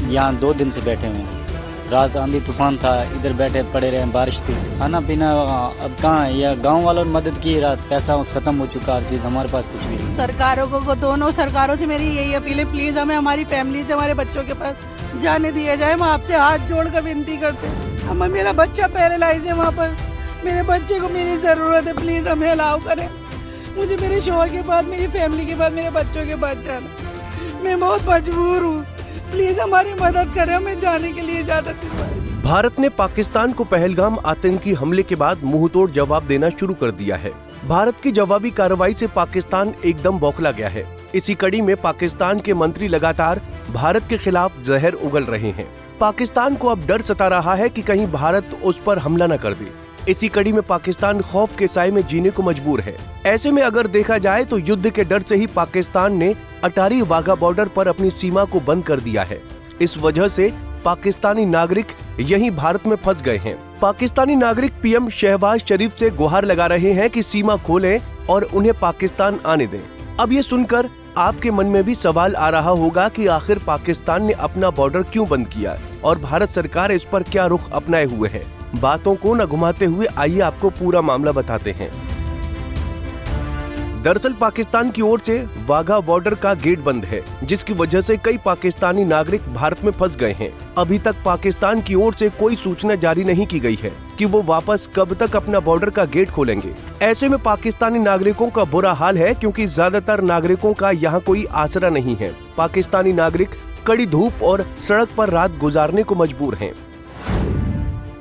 यहाँ 2 दिन से बैठे हुए हैं। रात आंधी तूफान था, इधर बैठे पड़े रहे, बारिश थी, खाना पीना अब कहाँ है। यह गांव वालों ने मदद की, रात पैसा खत्म हो चुका, हर चीज हमारे पास कुछ भी नहीं। सरकारों को दोनों सरकारों से मेरी यही अपील है, प्लीज हमें हमारी फैमिली से, हमारे बच्चों के पास जाने दिया जाए। हम आपसे हाथ जोड़कर विनती करते हैं। हम मेरा बच्चा पैरालाइज है वहाँ पर, मेरे बच्चे को मेरी जरूरत है, प्लीज हमें अलाउ करें। मुझे मेरे शोहर के बाद, मेरी फैमिली के बाद, मेरे बच्चों के बाद जाना, मैं बहुत मजबूर हूँ। प्लीज हमारी मदद करें, हमें जाने के लिए इजाजत दीजिए। भारत ने पाकिस्तान को पहलगाम आतंकी हमले के बाद मुंहतोड़ जवाब देना शुरू कर दिया है। भारत की जवाबी कार्रवाई से पाकिस्तान एकदम बौखला गया है। इसी कड़ी में पाकिस्तान के मंत्री लगातार भारत के खिलाफ जहर उगल रहे हैं। पाकिस्तान को अब डर सता रहा है कि कहीं भारत उस पर हमला न कर दे। इसी कड़ी में पाकिस्तान खौफ के साए में जीने को मजबूर है। ऐसे में अगर देखा जाए तो युद्ध के डर से ही पाकिस्तान ने अटारी वाघा बॉर्डर पर अपनी सीमा को बंद कर दिया है। इस वजह से पाकिस्तानी नागरिक यहीं भारत में फंस गए हैं। पाकिस्तानी नागरिक पीएम शहबाज शरीफ से गुहार लगा रहे हैं कि सीमा खोलें और उन्हें पाकिस्तान आने दें। अब ये सुनकर आपके मन में भी सवाल आ रहा होगा कि आखिर पाकिस्तान ने अपना बॉर्डर क्यों बंद किया और भारत सरकार इस पर क्या रुख अपनाए हुए है। बातों को न घुमाते हुए आइए आपको पूरा मामला बताते हैं। दरअसल पाकिस्तान की ओर से वाघा बॉर्डर का गेट बंद है, जिसकी वजह से कई पाकिस्तानी नागरिक भारत में फंस गए हैं। अभी तक पाकिस्तान की ओर से कोई सूचना जारी नहीं की गई है कि वो वापस कब तक अपना बॉर्डर का गेट खोलेंगे। ऐसे में पाकिस्तानी नागरिकों का बुरा हाल है, क्योंकि ज्यादातर नागरिकों का यहाँ कोई आसरा नहीं है। पाकिस्तानी नागरिक कड़ी धूप और सड़क पर रात गुजारने को मजबूर हैं।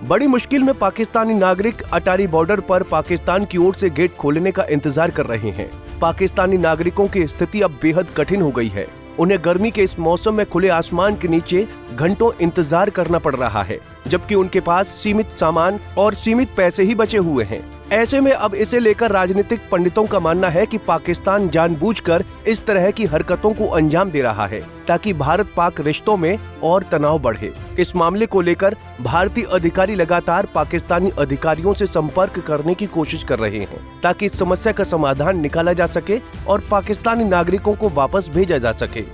बड़ी मुश्किल में पाकिस्तानी नागरिक अटारी बॉर्डर पर पाकिस्तान की ओर से गेट खोलने का इंतजार कर रहे हैं। पाकिस्तानी नागरिकों की स्थिति अब बेहद कठिन हो गई है। उन्हें गर्मी के इस मौसम में खुले आसमान के नीचे घंटों इंतजार करना पड़ रहा है, जबकि उनके पास सीमित सामान और सीमित पैसे ही बचे हुए हैं। ऐसे में अब इसे लेकर राजनीतिक पंडितों का मानना है कि पाकिस्तान जानबूझकर इस तरह की हरकतों को अंजाम दे रहा है, ताकि भारत पाक रिश्तों में और तनाव बढ़े। इस मामले को लेकर भारतीय अधिकारी लगातार पाकिस्तानी अधिकारियों से संपर्क करने की कोशिश कर रहे हैं, ताकि इस समस्या का समाधान निकाला जा सके और पाकिस्तानी नागरिकों को वापस भेजा जा सके।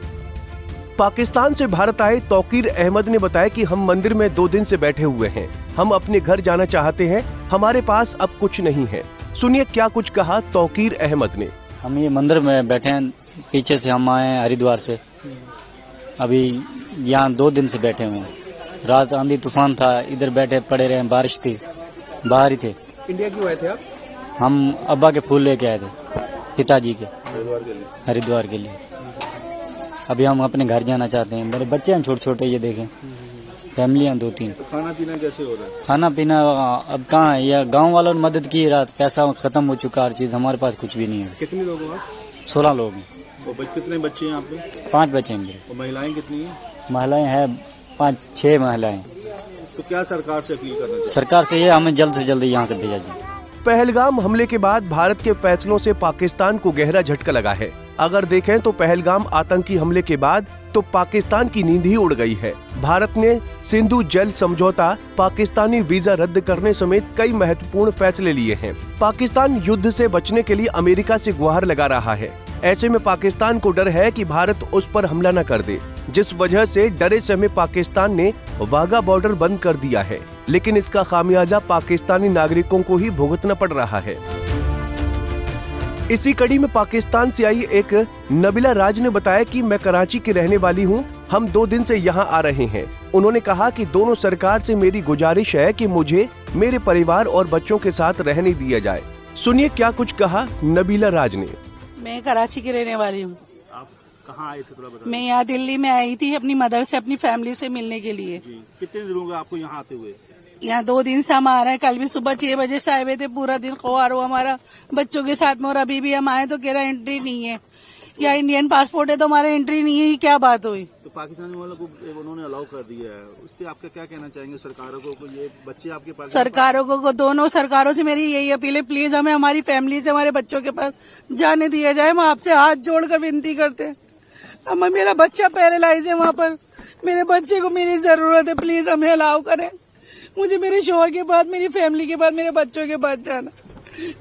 पाकिस्तान से भारत आए तौकीर अहमद ने बताया कि हम मंदिर में 2 दिन से बैठे हुए हैं। हम अपने घर जाना चाहते हैं, हमारे पास अब कुछ नहीं है। सुनिए क्या कुछ कहा तौकीर अहमद ने। हम ये मंदिर में बैठे हैं, पीछे से हम आए हैं हरिद्वार से। अभी यहाँ 2 दिन से बैठे हुए हैं। रात आंधी तूफान था, इधर बैठे पड़े रहे, बारिश थी, बाहर ही थे। इंडिया क्यों आए थे आप? हम अब्बा के फूल लेके आए थे, पिताजी के, हरिद्वार के लिए। अभी हम अपने घर जाना चाहते हैं। मेरे बच्चे हैं छोटे छोटे, ये देखें, फैमिलियां 2-3। तो खाना पीना कैसे हो रहा है? खाना पीना अब कहाँ है। यह गांव वालों ने मदद की, रात पैसा खत्म हो चुका, हर चीज हमारे पास कुछ भी नहीं है। कितने लोग हो आप? 16 लोग हैं। और कितने बच्चे हैं आपके? 5 बच्चे हैं। और महिलाएं कितनी हैं? महिलाएं हैं 5-6 महिलाएं। तो क्या सरकार से अपील करना चाहिए? सरकार से ये हमें जल्द से जल्द यहाँ से भेजा जाए। पहलगाम हमले के बाद भारत के फैसलों से पाकिस्तान को गहरा झटका लगा है। अगर देखें तो पहलगाम आतंकी हमले के बाद तो पाकिस्तान की नींद ही उड़ गई है। भारत ने सिंधु जल समझौता, पाकिस्तानी वीजा रद्द करने समेत कई महत्वपूर्ण फैसले लिए हैं। पाकिस्तान युद्ध से बचने के लिए अमेरिका से गुहार लगा रहा है। ऐसे में पाकिस्तान को डर है कि भारत उस पर हमला न कर दे, जिस वजह से डरे समय पाकिस्तान ने वाघा बॉर्डर बंद कर दिया है। लेकिन इसका खामियाजा पाकिस्तानी नागरिकों को ही भुगतना पड़ रहा है। इसी कड़ी में पाकिस्तान से आई एक नबीला राज ने बताया कि मैं कराची की रहने वाली हूं, हम 2 दिन से यहां आ रहे हैं। उन्होंने कहा कि दोनों सरकार से मेरी गुजारिश है कि मुझे मेरे परिवार और बच्चों के साथ रहने दिया जाए। सुनिए क्या कुछ कहा नबीला राज ने। मैं कराची की रहने वाली हूँ। आप कहाँ आए थे थोड़ा बताइए? मैं यहाँ दिल्ली में आई थी अपनी मदर से, अपनी फैमिली से मिलने के लिए। कितने दिन हो गए आपको यहाँ आते हुए? यहाँ 2 दिन से हम आ रहे हैं। कल भी सुबह 6 बजे से आए हुए थे, पूरा दिन खुआर हुआ हमारा बच्चों के साथ में। और अभी भी हम आए तो कह रहा एंट्री नहीं है। या इंडियन पासपोर्ट है तो हमारा एंट्री नहीं है, ये क्या बात हुई? तो पाकिस्तानी वालों को उन्होंने अलाउ कर दिया है, उस पर आपका क्या कहना चाहेंगे सरकारों को? ये बच्चे आपके पास, सरकारों को दोनों सरकारों से मेरी यही अपील है, प्लीज हमें हमारी फैमिली से, हमारे बच्चों के पास जाने दिया जाए। हम आपसे हाथ जोड़कर विनती करते हैं। हम मेरा बच्चा पैरालाइज है वहाँ पर, मेरे बच्चे को मेरी जरूरत है, प्लीज हमें अलाउ करें। मुझे मेरे शोहर के बाद, मेरी फैमिली के बाद, मेरे बच्चों के बाद जाना,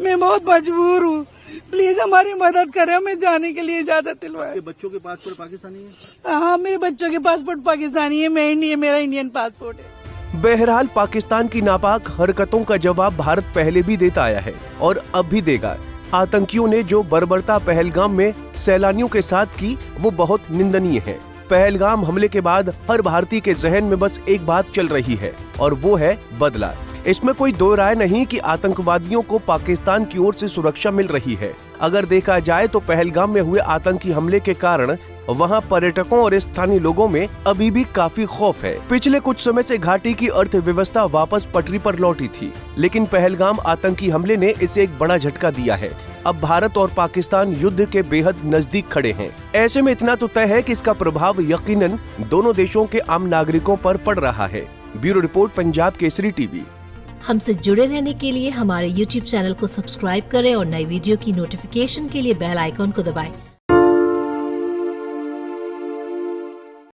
मैं बहुत मजबूर हूँ। प्लीज हमारी मदद करें, हमें जाने के लिए इजाजत दिलवाएं। ये बच्चों के पासपोर्ट पाकिस्तानी है? हाँ, मेरे बच्चों के पासपोर्ट पाकिस्तानी है, मैं इंडियन, मेरा इंडियन पासपोर्ट है। बहरहाल पाकिस्तान की नापाक हरकतों का जवाब भारत पहले भी देता आया है और अब भी देगा। आतंकियों ने जो बर्बरता पहलगाम में सैलानियों के साथ की वो बहुत निंदनीय है। पहलगाम हमले के बाद हर भारतीय के जहन में बस एक बात चल रही है और वो है बदला। इसमें कोई दो राय नहीं कि आतंकवादियों को पाकिस्तान की ओर से सुरक्षा मिल रही है। अगर देखा जाए तो पहलगाम में हुए आतंकी हमले के कारण वहां पर्यटकों और स्थानीय लोगों में अभी भी काफी खौफ है। पिछले कुछ समय से घाटी की अर्थव्यवस्था वापस पटरी पर लौटी थी, लेकिन पहलगाम आतंकी हमले ने इसे एक बड़ा झटका दिया है। अब भारत और पाकिस्तान युद्ध के बेहद नजदीक खड़े हैं। ऐसे में इतना तो तय है कि इसका प्रभाव यकीनन दोनों देशों के आम नागरिकों पर पड़ रहा है। Bureau report, Punjab Kesari TV. हमसे जुड़े रहने के लिए हमारे YouTube चैनल को सब्सक्राइब करें और नई वीडियो की नोटिफिकेशन के लिए बेल आइकॉन को दबाएं।